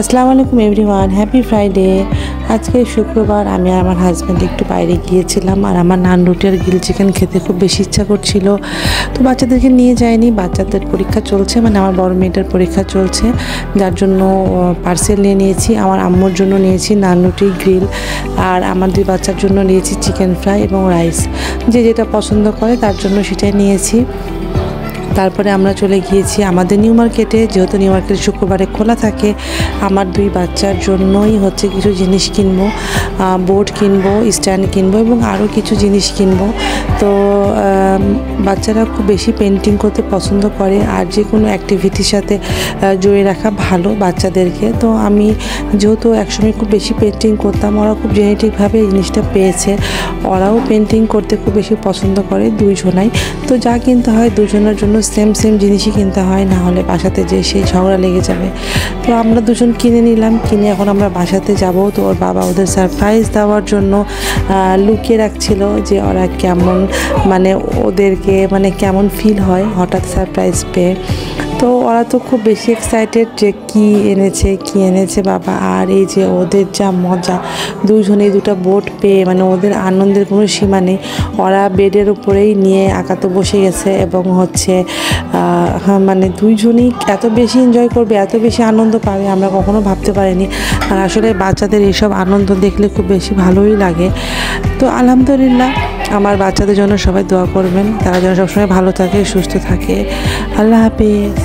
আসসালামু আলাইকুম everyone, happy Friday. আজকে শুক্রবার, আমি আর আমার হাজব্যান্ড একটু বাইরে গিয়েছিলাম, আর আমার নান রুটি আর গ্রিল চিকেন খেতে খুব বেশি ইচ্ছা করছিল। তো বাচ্চাদেরকে নিয়ে যায়নি, বাচ্চাদের পরীক্ষা চলছে, মানে আমার বড় মেয়েটার পরীক্ষা চলছে, যার জন্য পার্সেল নিয়ে নিয়েছি। আমার আম্মুর জন্য নিয়েছি নান রুটি গ্রিল, আর আমার দুই বাচ্চার জন্য নিয়েছি চিকেন ফ্রাই এবং রাইস। যে যেটা পছন্দ করে তার জন্য সেটাই নিয়েছি। তারপরে আমরা চলে গিয়েছি আমাদের নিউ মার্কেটে, যেহেতু নিউ মার্কেট শুক্রবারে খোলা থাকে। আমার দুই বাচ্চার জন্যই হচ্ছে কিছু জিনিস কিনবো, বোর্ড কিনবো, স্ট্যান্ড কিনবো এবং আরও কিছু জিনিস কিনবো। তো বাচ্চারা খুব বেশি পেন্টিং করতে পছন্দ করে, আর যে কোনো অ্যাক্টিভিটির সাথে জড়িয়ে রাখা ভালো বাচ্চাদেরকে। তো আমি যেহেতু একসময় খুব বেশি পেন্টিং করতাম, ওরা খুব জেনেটিকভাবে এই জিনিসটা পেয়েছে, ওরাও পেন্টিং করতে খুব বেশি পছন্দ করে দুইজনাই। তো যা কিনতে হয় দুজনের জন্য সেম জিনিসই কিনতে হয়, না হলে বাসাতে যে সেই ঝগড়া লেগে যাবে। তো আমরা দুজন কিনে নিলাম, কিনে এখন আমরা বাসাতে যাব। তো ওর বাবা ওদের সারপ্রাইজ দেওয়ার জন্য লুকিয়ে রাখছিল যে ওরা কেমন, মানে ওদেরকে মানে কেমন ফিল হয় হঠাৎ সারপ্রাইজ পেয়ে। তো ওরা তো খুব বেশি এক্সাইটেড যে কি এনেছে বাবা। আর এই যে ওদের যা মজা, দুজনেই দুটো বোট পেয়ে, মানে ওদের আনন্দের কোনো সীমা নেই। ওরা বেডের উপরেই নিয়ে আঁকাতে বসে গেছে এবং হচ্ছে মানে দুইজনই এত বেশি এনজয় করবে, এত বেশি আনন্দ পাবে আমরা কখনো ভাবতে পারিনি। আর আসলে বাচ্চাদের এইসব আনন্দ দেখলে খুব বেশি ভালোই লাগে। তো আলহামদুলিল্লাহ, আমার বাচ্চাদের জন্য সবাই দোয়া করবেন, তারা যেন সবসময় ভালো থাকে, সুস্থ থাকে। আল্লাহ হাফেজ।